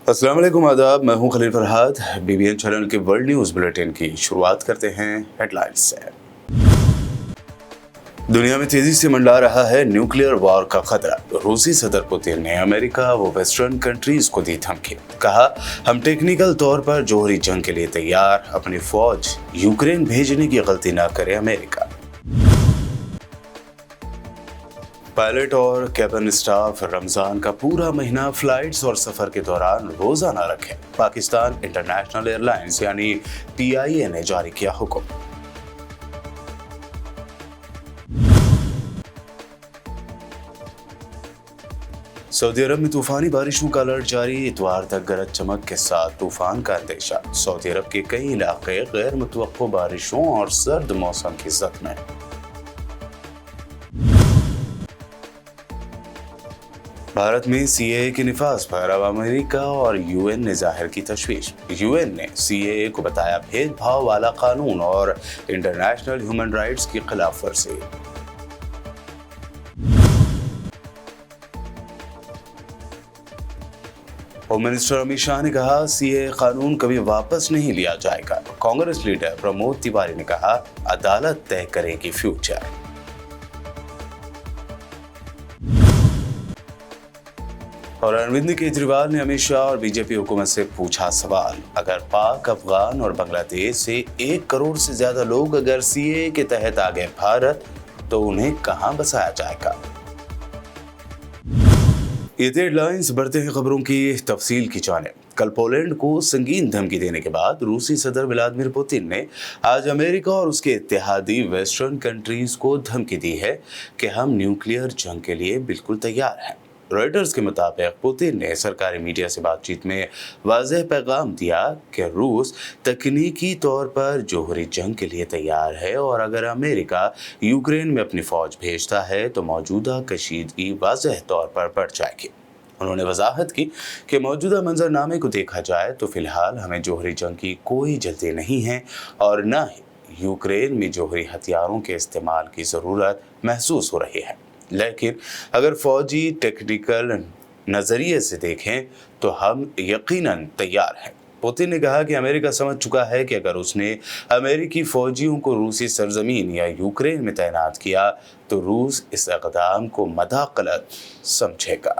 अस्सलाम वालेकुम, आदाब। मैं हूं खलील फरहाद। BBN चैनल के वर्ल्ड न्यूज़ बुलेटिन की शुरुआत करते हैं हेडलाइंस से। दुनिया में तेजी से मंडरा रहा है न्यूक्लियर वॉर का खतरा। रूसी सदर पुतिन ने अमेरिका व वेस्टर्न कंट्रीज को दी धमकी। कहा, हम टेक्निकल तौर पर जौहरी जंग के लिए तैयार, अपनी फौज यूक्रेन भेजने की गलती न करे अमेरिका। पायलट और कैबिन स्टाफ रमजान का पूरा महीना फ्लाइट्स और सफर के दौरान रोजा न रखें। पाकिस्तान इंटरनेशनल एयरलाइंस यानी PIA ने जारी किया हुक्म। सऊदी अरब में तूफानी बारिशों का अलर्ट जारी। इतवार तक गरज चमक के साथ तूफान का अंदेशा। सऊदी अरब के कई इलाके गैर मुतवक्को बारिशों और सर्द मौसम की जद में। भारत में CAA के निफाज पर अब अमेरिका और UN ने जाहिर की तशवीश। UN ने CAA को बताया भेदभाव वाला कानून और इंटरनेशनल ह्यूमन राइट्स की खिलाफ वर्जी। होम मिनिस्टर अमित शाह ने कहा, CAA कानून कभी वापस नहीं लिया जाएगा। कांग्रेस लीडर प्रमोद तिवारी ने कहा, अदालत तय करेगी फ्यूचर। और अरविंद केजरीवाल ने अमित शाह और बीजेपी हुकूमत से पूछा सवाल, अगर पाक, अफगान और बांग्लादेश से 1 करोड़ से ज्यादा लोग अगर CAA के तहत आ गए भारत, तो उन्हें कहां बसाया जाएगा। ये हेडलाइंस बढ़ते हैं खबरों की तफसील की जानिब। कल पोलैंड को संगीन धमकी देने के बाद रूसी सदर व्लादिमीर पुतिन ने आज अमेरिका और उसके इत्तेहादी वेस्टर्न कंट्रीज को धमकी दी है कि हम न्यूक्लियर जंग के लिए बिल्कुल तैयार हैं। रॉयटर्स के मुताबिक पुतिन ने सरकारी मीडिया से बातचीत में वाज़ेह पैगाम दिया कि रूस तकनीकी तौर पर जौहरी जंग के लिए तैयार है और अगर अमेरिका यूक्रेन में अपनी फौज भेजता है तो मौजूदा कशीदगी वाज़ेह तौर पर बढ़ जाएगी। उन्होंने वजाहत की कि मौजूदा मंजरनामे को देखा जाए तो फिलहाल हमें जौहरी जंग की कोई जल्दी नहीं है और न ही यूक्रेन में जौहरी हथियारों के इस्तेमाल की ज़रूरत महसूस हो रही है। लेकिन अगर फौजी टेक्निकल नज़रिए से देखें तो हम यकीनन तैयार हैं। पुतिन ने कहा कि अमेरिका समझ चुका है कि अगर उसने अमेरिकी फौजियों को रूसी सरजमीन या यूक्रेन में तैनात किया तो रूस इस इक़दाम को मदाखलत समझेगा।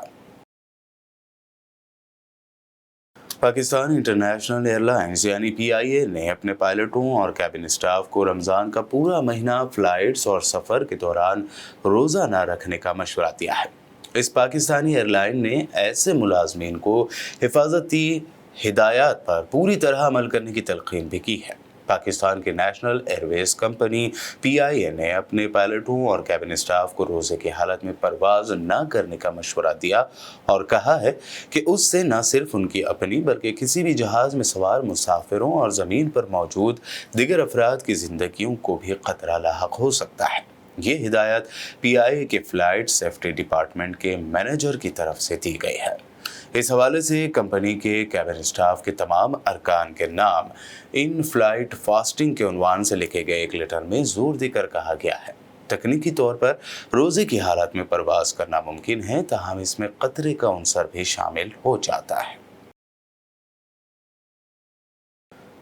पाकिस्तान इंटरनेशनल एयरलाइंस यानी PIA ने अपने पायलटों और कैबिन स्टाफ को रमज़ान का पूरा महीना फ्लाइट्स और सफ़र के दौरान रोज़ा न रखने का मशवरा दिया है। इस पाकिस्तानी एयरलाइन ने ऐसे मुलाजमीन को हिफाजती हिदायत पर पूरी तरह अमल करने की तलकीन भी की है। पाकिस्तान के नेशनल एयरवेज कंपनी PIA ने अपने पायलटों और कैबिन स्टाफ को रोज़े की हालत में परवाज न करने का मशवरा दिया और कहा है कि उससे न सिर्फ उनकी अपनी बल्कि किसी भी जहाज़ में सवार मुसाफिरों और ज़मीन पर मौजूद दीगर अफराद की ज़िंदगियों को भी खतरा लाहक हो सकता है। ये हिदायत PIA के फ्लाइट सेफ्टी डिपार्टमेंट के मैनेजर की तरफ से दी गई है। इस हवाले से कंपनी के कैबिन स्टाफ के तमाम अरकान के नाम इन फ्लाइट फास्टिंग के उन्वान से लिखे गए एक लेटर में जोर देकर कहा गया है, तकनीकी तौर पर रोज़े की हालत में परवास करना मुमकिन है, ताहम इसमें खतरे का अंसर भी शामिल हो जाता है।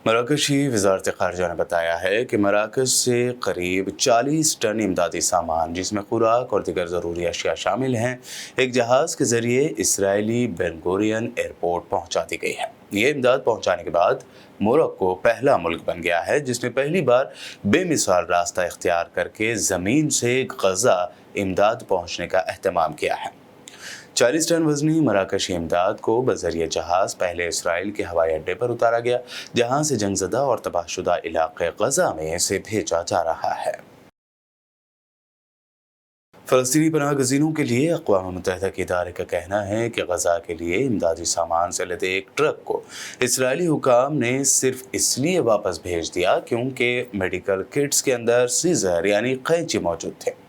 मराकशी वज़ारत ख़ारिजा ने बताया है कि मराकश से करीब 40 टन इमदादी सामान जिसमें खुराक और दीगर ज़रूरी अशिया शामिल हैं एक जहाज़ के ज़रिए इसराइली बेन गुरियन एयरपोर्ट पहुंचा दी गई है। ये इमदाद पहुंचाने के बाद मोरक्को पहला मुल्क बन गया है जिसने पहली बार बेमिसाल रास्ता इख्तियार करके ज़मीन से गज़ा इमदाद पहुँचने का एहतमाम किया है। 40 टन वजनी मराकशी इमदाद को बजरिए जहाज़ पहले इसराइल के हवाई अड्डे पर उतारा गया, जहां से जंगज़दा और तबाहशुदा इलाके गज़ा में इसे भेजा जा रहा है। फ़लस्तीनी पनाहगज़ीनों के लिए अक़वाम मुत्तहिदा के इदारे का कहना है कि गज़ा के लिए इमदादी सामान से लदे एक ट्रक को इसराइली हुकाम ने सिर्फ इसलिए वापस भेज दिया क्योंकि मेडिकल किट्स के अंदर सीज़र यानी कैंची मौजूद थे।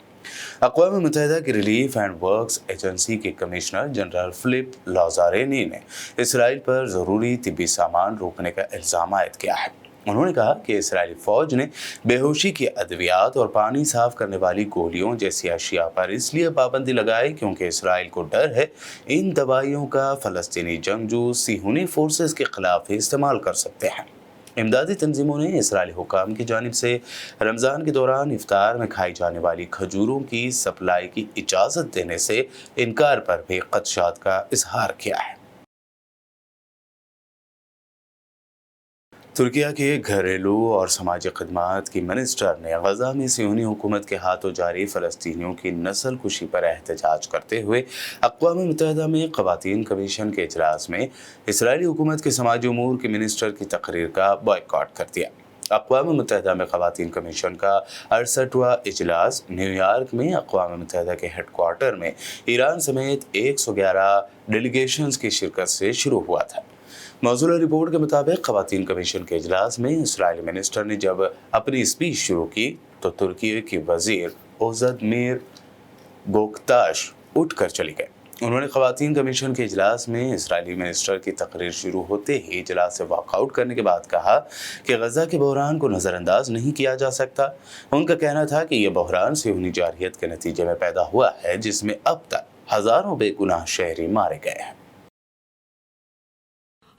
اقوام متحدہ کی ریلیف اینڈ ورکس ایجنسی کے کمشنر جنرل فلپ لازارینی نے اسرائیل پر ضروری طبی سامان روکنے کا الزام عائد کیا ہے۔ انہوں نے کہا کہ اسرائیلی فوج نے بے ہوشی کی ادویات اور پانی صاف کرنے والی گولیوں جیسی اشیاء پر اس لیے پابندی لگائی کیونکہ اسرائیل کو ڈر ہے ان دوائیوں کا فلسطینی جنگجو صہیونی فورسز کے خلاف استعمال کر سکتے ہیں۔ امدادی تنظیموں نے اسرائیلی حکام کی جانب سے رمضان کے دوران افطار میں کھائی جانے والی کھجوروں کی سپلائی کی اجازت دینے سے انکار پر بھی خدشات کا اظہار کیا ہے۔ ترکیہ کے گھریلو اور سماجی خدمات کی منسٹر نے غزہ میں صہیونی حکومت کے ہاتھوں جاری فلسطینیوں کی نسل کشی پر احتجاج کرتے ہوئے اقوام متحدہ میں خواتین کمیشن کے اجلاس میں اسرائیلی حکومت کے سماجی امور کے منسٹر کی تقریر کا بائیکاٹ کر دیا۔ اقوام متحدہ میں خواتین کمیشن کا 68واں اجلاس نیو یارک میں اقوام متحدہ کے ہیڈ کوارٹر میں ایران سمیت 111 ڈیلیگیشنز کی شرکت سے شروع ہوا تھا۔ موصولہ رپورٹ کے مطابق خواتین کمیشن کے اجلاس میں اسرائیلی منسٹر نے جب اپنی اسپیچ شروع کی تو ترکی کی وزیر اوزد میر گوکتاش اٹھ کر چلی گئے۔ انہوں نے خواتین کمیشن کے اجلاس میں اسرائیلی منسٹر کی تقریر شروع ہوتے ہی اجلاس سے واک آؤٹ کرنے کے بعد کہا کہ غزہ کے بحران کو نظر انداز نہیں کیا جا سکتا۔ ان کا کہنا تھا کہ یہ بحران صہیونی جارحیت کے نتیجے میں پیدا ہوا ہے جس میں اب تک ہزاروں بے گناہ شہری مارے گئے ہیں۔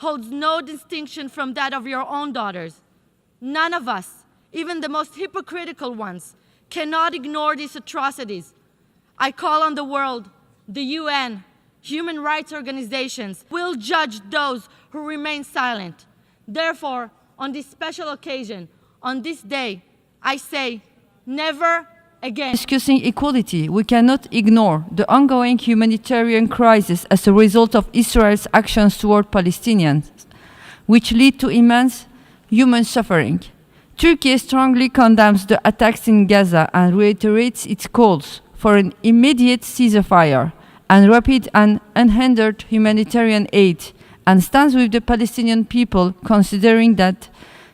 Holds no distinction from that of your own daughters. None of us, even the most hypocritical ones, cannot ignore these atrocities. I call on the world, the UN, human rights organizations, will judge those who remain silent. Therefore, on this special occasion, on this day, I say, never again. Discussing equality, we cannot ignore the ongoing humanitarian crisis as a result of Israel's actions toward Palestinians, which lead to immense human suffering. Turkey strongly condemns the attacks in Gaza and reiterates its calls for an immediate ceasefire and rapid and unhindered humanitarian aid, and stands with the Palestinian people, considering that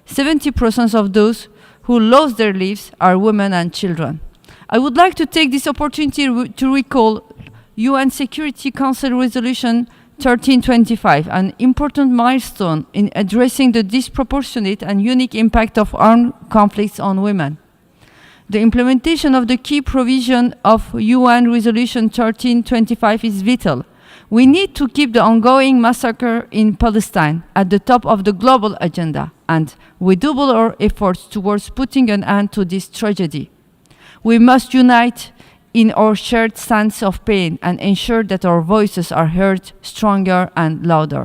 70% of those who lost their lives are women and children. I would like to take this opportunity to recall UN Security Council Resolution 1325, an important milestone in addressing the disproportionate and unique impact of armed conflicts on women. The implementation of the key provision of UN Resolution 1325 is vital. We need to keep the ongoing massacre in Palestine at the top of the global agenda, and we double our efforts towards putting an end to this tragedy. We must unite in our shared sense of pain and ensure that our voices are heard stronger and louder.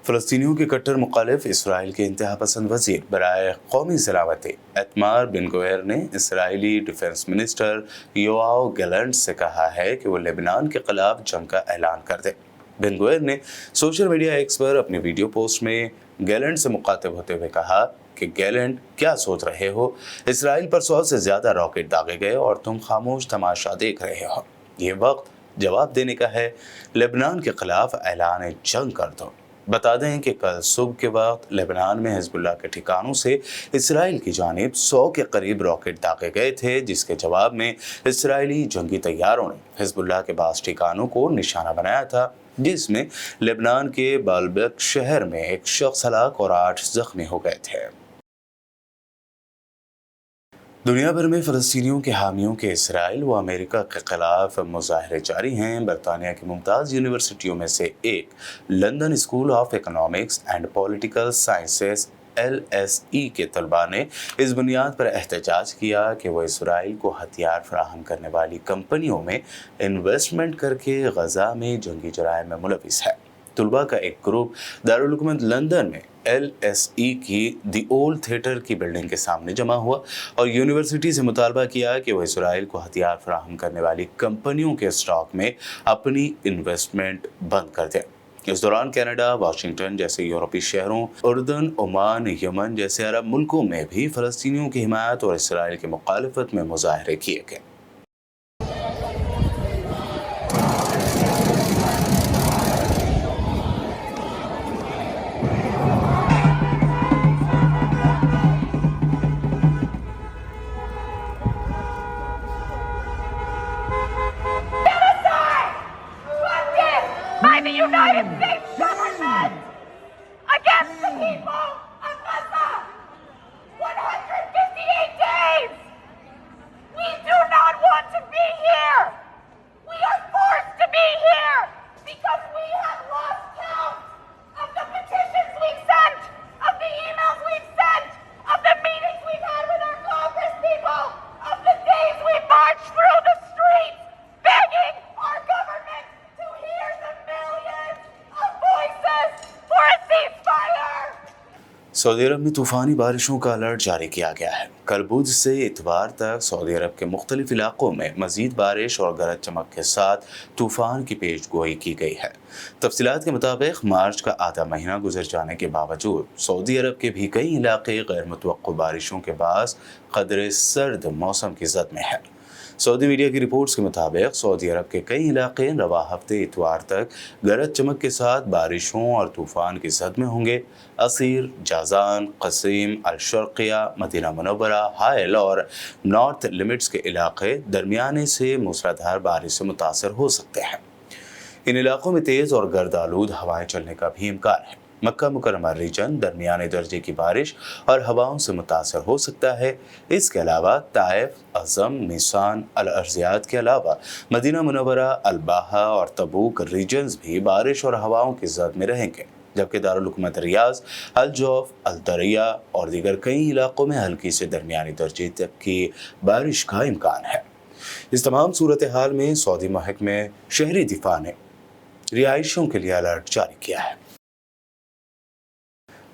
فلسطینیوں کے کٹر مخالف اسرائیل کے انتہا پسند وزیر برائے قومی سلامتی ایتمار بن گویر نے اسرائیلی ڈیفنس منسٹر یوآو گیلنٹ سے کہا ہے کہ وہ لبنان کے خلاف جنگ کا اعلان کر دے۔ بن گویر نے سوشل میڈیا ایکس پر اپنی ویڈیو پوسٹ میں گیلنٹ سے مخاطب ہوتے ہوئے کہا کہ گیلنٹ کیا سوچ رہے ہو؟ اسرائیل پر 100 سے زیادہ راکٹ داغے گئے اور تم خاموش تماشا دیکھ رہے ہو۔ یہ وقت جواب دینے کا ہے، لبنان کے خلاف اعلان جنگ کر دو۔ بتا دیں کہ کل صبح کے وقت لبنان میں حزب اللہ کے ٹھکانوں سے اسرائیل کی جانب 100 کے قریب راکٹ داغے گئے تھے، جس کے جواب میں اسرائیلی جنگی طیاروں نے حزب اللہ کے بعض ٹھکانوں کو نشانہ بنایا تھا، جس میں لبنان کے بالبک شہر میں ایک شخص ہلاک اور 8 زخمی ہو گئے تھے۔ دنیا بھر میں فلسطینیوں کے حامیوں کے اسرائیل و امریکہ کے خلاف مظاہرے جاری ہیں۔ برطانیہ کی ممتاز یونیورسٹیوں میں سے ایک London school of economics and political sciences LSE کے طلباء نے اس بنیاد پر احتجاج کیا کہ وہ اسرائیل کو ہتھیار فراہم کرنے والی کمپنیوں میں انویسٹمنٹ کر کے غزہ میں جنگی جرائم میں ملوث ہے۔ طلباء کا ایک گروپ دارالحکومت لندن میں LSE کی دی اولڈ تھیٹر کی بلڈنگ کے سامنے جمع ہوا اور یونیورسٹی سے مطالبہ کیا کہ وہ اسرائیل کو ہتھیار فراہم کرنے والی کمپنیوں کے اسٹاک میں اپنی انویسٹمنٹ بند کر دیں۔ اس دوران کینیڈا، واشنگٹن جیسے یورپی شہروں، اردن، عمان، یمن جیسے عرب ملکوں میں بھی فلسطینیوں کی حمایت اور اسرائیل کی مخالفت میں مظاہرے کیے گئے۔ United States government against the people of Gaza. 158 days. We do not want to be here. We are forced to be here because we have lost count of the petitions we've sent, of the emails we've sent, of the meetings we've had with our Congress people, of the days we marched through the streets begging our government to hear the millions of voices for a ceasefire. सऊदी अरब में तूफ़ानी बारिशों का alert जारी किया गया है। कल बुध से इतवार तक सऊदी अरब के मुख्तलिफ इलाकों में मज़ीद बारिश और गरज चमक के साथ तूफ़ान की पेशगोई की गई है। तफसीलात के मुताबिक मार्च का आधा महीना गुजर जाने के बावजूद सऊदी अरब के भी कई इलाके गैर मुतवक्को बारिशों के बाअस क़दरे सर्द मौसम की ज़द में है। सऊदी मीडिया की रिपोर्ट्स के मुताबिक सऊदी अरब के कई इलाके रवा हफ्ते इतवार तक गरज चमक के साथ बारिशों और तूफ़ान की ज़द में होंगे। असीर, जाज़ान, क़सीम, अल-शर्क़िया, मदीना मुनव्वरा, हाइल और नॉर्थ लिमिट्स के इलाके दरमियाने से मूसलाधार बारिश से मुतासर हो सकते हैं। इन इलाकों में तेज़ और गर्द आलूद हवाएँ चलने का भी इम्कान है। मक्का मुकर्रमा रीजन दरमियाने दर्जे की बारिश और हवाओं से मुतासर हो सकता है। इसके अलावा ताइफ, अज़म, मिसान, अल-अर्ज़ियात के अलावा मदीना मुनव्वरा, अल-बाहा और तबूक रीजन्स भी बारिश और हवाओं की ज़द में रहेंगे, जबकि दारुल हुकूमत रियाज़, अल-जौफ, अल-दरिया और दीगर कई इलाकों में हल्की से दरमियानी दर्जे तक की बारिश का इम्कान है। इस तमाम सूरत हाल में सऊदी महकमे शहरी दिफा ने रिहायशियों के लिए अलर्ट जारी किया है।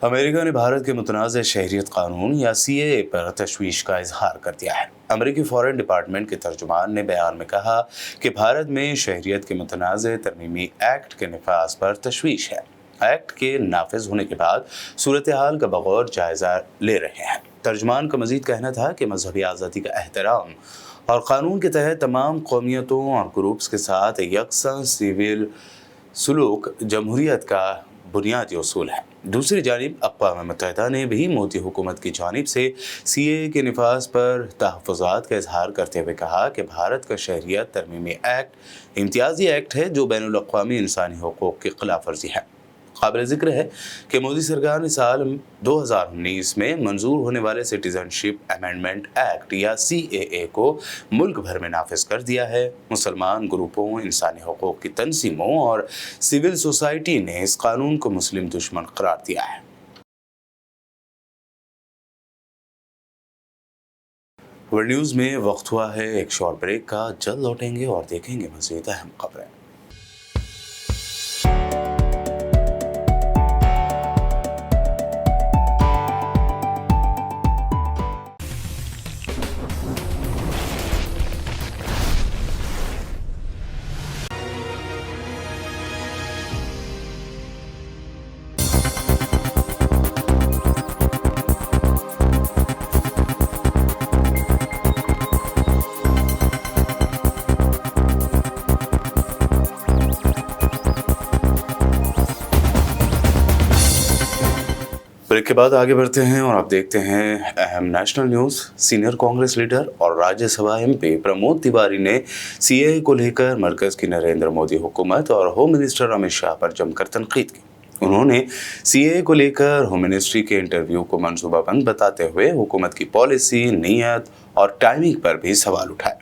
अमेरिका ने भारत के मुतनाज़ शहरियत कानून या CAA पर तशवीश का इजहार कर दिया है। अमेरिकी फ़ॉरेन डिपार्टमेंट के तर्जुमान ने बयान में कहा कि भारत में शहरियत के मुतनाज़ तरमीमी एक्ट के नफाज पर तशवीश है। एक्ट के नाफिज होने के बाद सूरत हाल का बगौर जायज़ा ले रहे हैं। तर्जुमान का मज़ीद कहना था कि मजहबी आज़ादी का एहतराम और क़ानून के तहत तमाम कौमियतों और ग्रुप्स के साथ यकसा सिविल सलूक जमहूरियत का बुनियादी उसूल है। दूसरी जानिब अक़वाम मुत्तहिदा ने भी मोदी हुकूमत की जानिब से CAA के निफाज पर तहफ़्फ़ुज़ात का इजहार करते हुए कहा कि भारत का शहरियत तरमीमी एक्ट इम्तियाज़ी एक्ट है जो बैनुल अक़वामी इंसानी हुकूक़ की खिलाफ वर्जी है। काबिल ज़िक्र है कि मोदी सरकार ने साल 2019 में मंजूर होने वाले सिटीज़नशिप अमेंडमेंट एक्ट या CAA को मुल्क भर में नाफिज कर दिया है। मुसलमान ग्रुपों, इंसानी हुकूक़ की तंजीमों और सिविल सोसाइटी ने इस कानून को मुस्लिम दुश्मन करार दिया है। वर्ल्ड न्यूज़ में वक्त हुआ है एक शॉर्ट ब्रेक का। जल्द लौटेंगे और देखेंगे मज़ीद अहम खबरें। ब्रेक के बाद आगे बढ़ते हैं और आप देखते हैं अहम national news. Senior Congress leader और राज्यसभा MP प्रमोद तिवारी ने CAA को लेकर मरकज़ की नरेंद्र मोदी हुकूमत और होम मिनिस्टर अमित शाह पर जमकर तनकीद की। उन्होंने CAA को लेकर होम मिनिस्ट्री के इंटरव्यू को मंसूबाबंद बताते हुए हुकूमत की पॉलिसी, नीयत और टाइमिंग पर भी सवाल उठाए।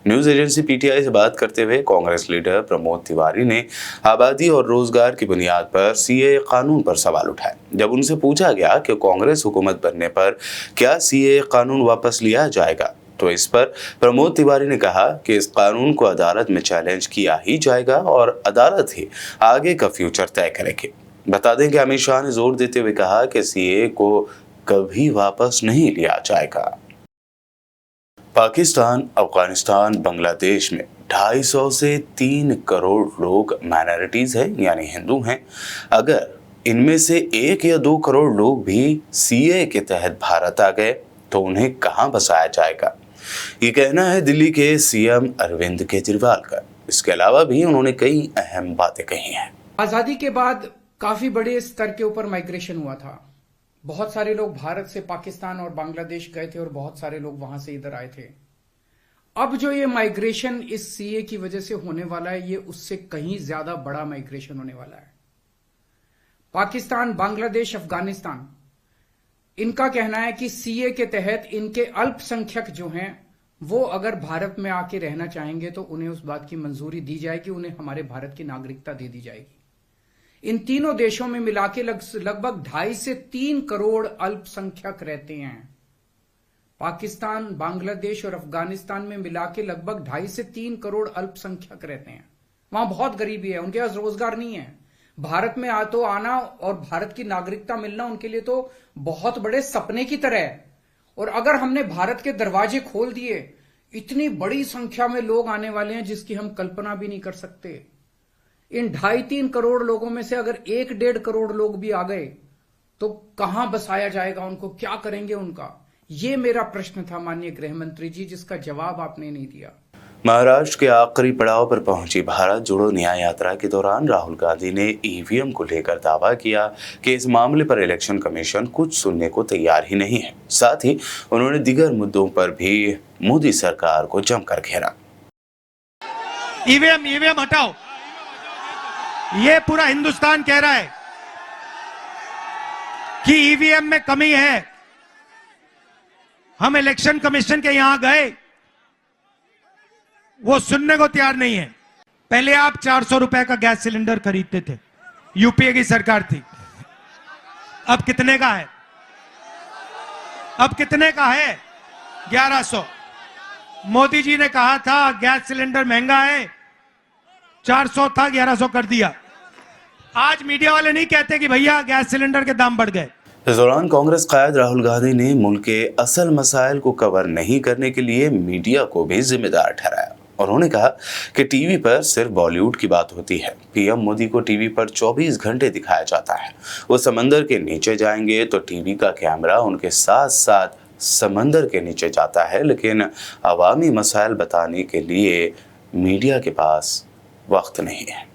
न्यूज़ एजेंसी PTI से बात करते हुए कांग्रेस लीडर प्रमोद तिवारी ने आबादी और रोजगार की बुनियाद पर CAA कानून पर सवाल उठाए। जब उनसे पूछा गया कि कांग्रेस हुकूमत बनने पर क्या CAA कानून वापस लिया जाएगा, तो इस पर प्रमोद तिवारी ने कहा कि इस कानून को अदालत में चैलेंज किया ही जाएगा और अदालत ही आगे का फ्यूचर तय करेगी। बता दें कि अमित शाह ने जोर देते हुए कहा कि CAA को कभी वापस नहीं लिया जाएगा। पाकिस्तान, अफगानिस्तान, बांग्लादेश में 250 से 3 करोड़ लोग माइनॉरिटीज़ हैं यानी हिंदू हैं। अगर इनमें से 1 या 2 करोड़ लोग भी CAA के तहत भारत आ गए तो उन्हें कहाँ बसाया जाएगा, ये कहना है दिल्ली के CM अरविंद केजरीवाल का। इसके अलावा भी उन्होंने कई अहम बातें कही हैं। आज़ादी के बाद काफी बड़े स्तर के ऊपर माइग्रेशन हुआ था। बहुत सारे लोग भारत से पाकिस्तान और बांग्लादेश गए थे और बहुत सारे लोग वहां से इधर आए थे। अब जो ये माइग्रेशन इस CAA की वजह से होने वाला है, ये उससे कहीं ज्यादा बड़ा माइग्रेशन होने वाला है। पाकिस्तान, बांग्लादेश, अफगानिस्तान, इनका कहना है कि सीए के तहत इनके अल्पसंख्यक जो हैं वो अगर भारत में आके रहना चाहेंगे तो उन्हें उस बात की मंजूरी दी जाएगी, उन्हें हमारे भारत की नागरिकता दे दी जाएगी। इन तीनों देशों में मिला के लगभग 2.5 से 3 करोड़ अल्पसंख्यक रहते हैं। पाकिस्तान, बांग्लादेश और अफगानिस्तान में मिला के लगभग 2.5 से 3 करोड़ अल्पसंख्यक रहते हैं। वहां बहुत गरीबी है, उनके पास रोजगार नहीं है। भारत में आना और भारत की नागरिकता मिलना उनके लिए तो बहुत बड़े सपने की तरह है। और अगर हमने भारत के दरवाजे खोल दिए, इतनी बड़ी संख्या में लोग आने वाले हैं जिसकी हम कल्पना भी नहीं कर सकते। इन 2.5-3 करोड़ लोगों में से अगर 1-1.5 करोड़ लोग भी आ गए तो कहां बसाया जाएगा उनको, क्या करेंगे उनका? ये मेरा प्रश्न था माननीय गृह मंत्री जी, जिसका जवाब आपने नहीं दिया। महाराष्ट्र के आखिरी पड़ाव पर पहुंची भारत जोड़ो न्याय यात्रा के दौरान राहुल गांधी ने ईवीएम को लेकर दावा किया कि इस मामले पर इलेक्शन कमीशन कुछ सुनने को तैयार ही नहीं है। साथ ही उन्होंने दीगर मुद्दों पर भी मोदी सरकार को जमकर घेरा। ईवीएम हटाओ, ये पूरा हिंदुस्तान कह रहा है कि ईवीएम में कमी है। हम इलेक्शन कमीशन के यहां गए, वो सुनने को तैयार नहीं है। पहले आप 400 रुपए का गैस सिलेंडर खरीदते थे, यूपीए की सरकार थी। अब कितने का है? अब कितने का है? 1100। मोदी जी ने कहा था गैस सिलेंडर महंगा है, 400 था 1100 कर दिया। आज मीडिया वाले नहीं कहते कि भैया गैस सिलेंडर के दाम बढ़ गए। इस दौरान कांग्रेस कायद राहुल गांधी ने मुल्क के असल मसाइल को कवर नहीं करने के लिए मीडिया को भी जिम्मेदार ठहराया। उन्होंने कहा कि टीवी पर सिर्फ बॉलीवुड की बात होती है। पीएम मोदी को टीवी पर 24 घंटे दिखाया जाता है। वो समंदर के नीचे जाएंगे तो टीवी का कैमरा उनके साथ साथ समंदर के नीचे जाता है, लेकिन अवामी मसाइल बताने के लिए मीडिया के पास वक्त नहीं है।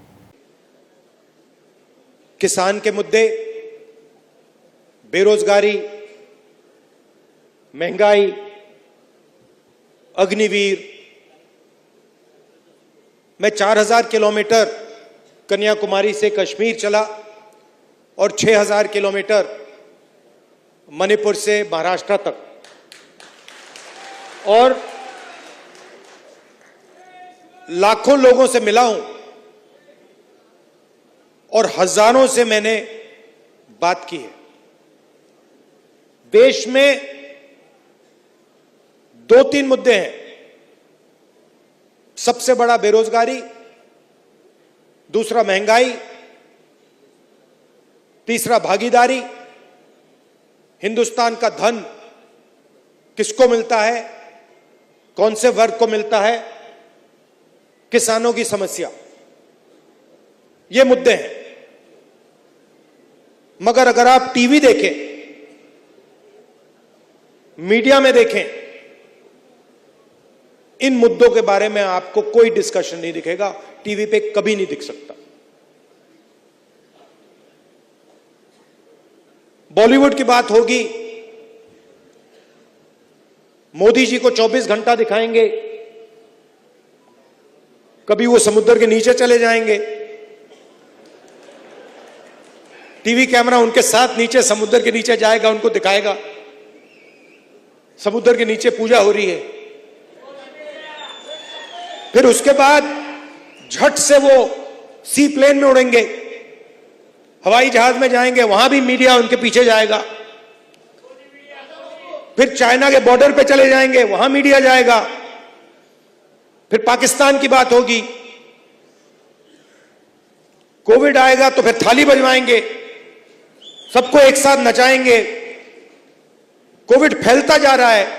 किसान के मुद्दे, बेरोजगारी, महंगाई, अग्निवीर। मैं 4000 किलोमीटर कन्याकुमारी से कश्मीर चला और 6000 किलोमीटर मणिपुर से महाराष्ट्र तक, और लाखों लोगों से मिला हूं और हजारों से मैंने बात की है। देश में 2-3 मुद्दे हैं। सबसे बड़ा बेरोजगारी, दूसरा महंगाई, तीसरा भागीदारी। हिंदुस्तान का धन किसको मिलता है, कौन से वर्ग को मिलता है, किसानों की समस्या, ये मुद्दे हैं। मगर अगर आप टीवी देखें, मीडिया में देखें, इन मुद्दों के बारे में आपको कोई डिस्कशन नहीं दिखेगा। टीवी पे कभी नहीं दिख सकता। बॉलीवुड की बात होगी, मोदी जी को 24 घंटा दिखाएंगे, कभी वो समुद्र के नीचे चले जाएंगे, टीवी कैमरा उनके साथ नीचे समुद्र के नीचे जाएगा, उनको दिखाएगा समुद्र के नीचे पूजा हो रही है। फिर उसके बाद झट से वो सी प्लेन में उड़ेंगे, हवाई जहाज में जाएंगे, वहां भी मीडिया उनके पीछे जाएगा। फिर चाइना के बॉर्डर पे चले जाएंगे, वहां मीडिया जाएगा। फिर पाकिस्तान की बात होगी, कोविड आएगा तो फिर थाली बजवाएंगे, सबको एक साथ नचाएंगे। कोविड फैलता जा रहा है।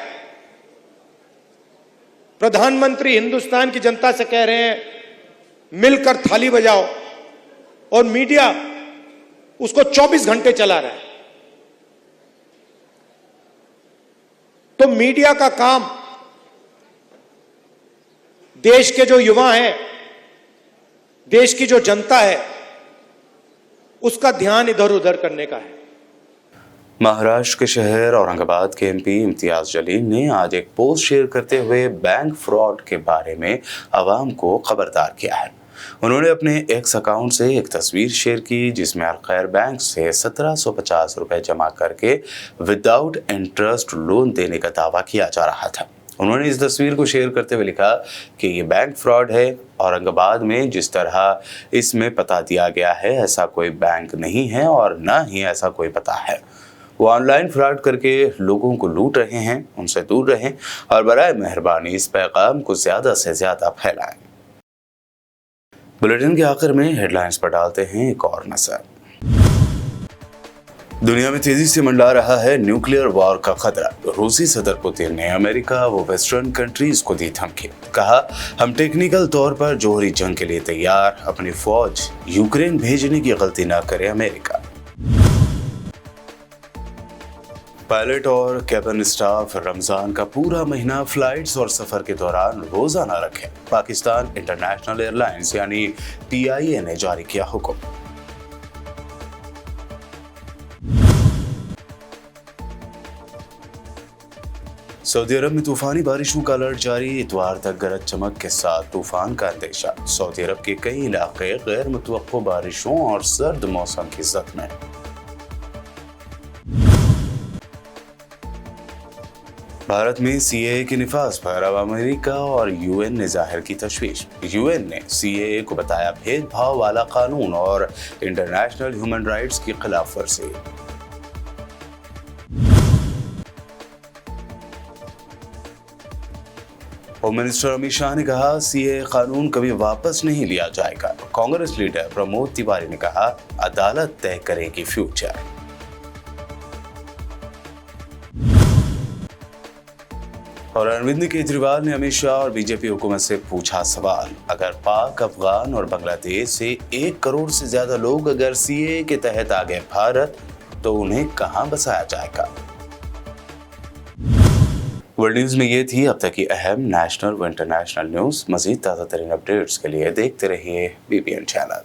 प्रधानमंत्री हिंदुस्तान की जनता से कह रहे हैं मिलकर थाली बजाओ, और मीडिया उसको 24 घंटे चला रहा है। तो मीडिया का काम देश के जो युवा हैं, देश की जो जनता है, उसका ध्यान इधर उधर करने का है। महाराष्ट्र के शहर औरंगाबाद के एमपी इम्तियाज जलील ने आज एक पोस्ट शेयर करते हुए बैंक फ्रॉड के बारे में आवाम को खबरदार किया है। उन्होंने अपने एक्स अकाउंट से एक तस्वीर शेयर की जिसमें अलखैर बैंक से 1750 रुपए जमा करके विदाउट इंटरेस्ट लोन देने का दावा किया जा रहा था। उन्होंने इस तस्वीर को शेयर करते हुए लिखा कि ये बैंक फ्रॉड है। औरंगाबाद में जिस तरह इसमें पता दिया गया है ऐसा कोई बैंक नहीं है और न ही ऐसा कोई पता है। वो ऑनलाइन फ्रॉड करके लोगों को लूट रहे हैं, उनसे दूर रहें और बराए मेहरबानी इस पैगाम को ज़्यादा से ज़्यादा फैलाएं। बुलेटिन के आखिर में हेडलाइंस पर डालते हैं एक और नजर। दुनिया में तेजी से मंडरा रहा है न्यूक्लियर वॉर का खतरा। रूसी सदर पुतिन ने अमेरिका व वेस्टर्न कंट्रीज को दी धमकी। कहा, हम टेक्निकल तौर पर जोहरी जंग के लिए तैयार, अपनी फौज यूक्रेन भेजने की गलती न करे अमेरिका। पायलट और कैबिन स्टाफ रमजान का पूरा महीना फ्लाइट्स और सफर के दौरान रोजा न रखें। पाकिस्तान इंटरनेशनल एयरलाइंस यानी PIA ने जारी किया हुक्म। सऊदी अरब में तूफानी बारिशों का अलर्ट जारी। इतवार तक गरज चमक के साथ तूफान का अंदेशा। सऊदी अरब के कई इलाके गैर मुतवक्को बारिशों और सर्द मौसम की जद में। भारत में CAA के निफाज पर अब अमेरिका और UN ने जाहिर की तशवीश। UN ने CAA को बताया भेदभाव वाला कानून और इंटरनेशनल ह्यूमन राइट्स की खिलाफ वर्जी। होम मिनिस्टर अमित शाह ने कहा, CAA कानून कभी वापस नहीं लिया जाएगा। कांग्रेस लीडर प्रमोद तिवारी ने कहा, अदालत तय करेगी फ्यूचर। और अरविंद केजरीवाल ने अमित शाह और बीजेपी हुकूमत से पूछा सवाल, अगर पाक, अफगान और बांग्लादेश से 1 करोड़ से ज्यादा लोग अगर CAA के तहत आ गए भारत तो उन्हें कहां बसाया जाएगा। वर्ल्ड न्यूज में ये थी अब तक की अहम नेशनल व इंटरनेशनल न्यूज। मजीद ताज़ा तरीन अपडेट्स के लिए देखते रहिए BPN चैनल।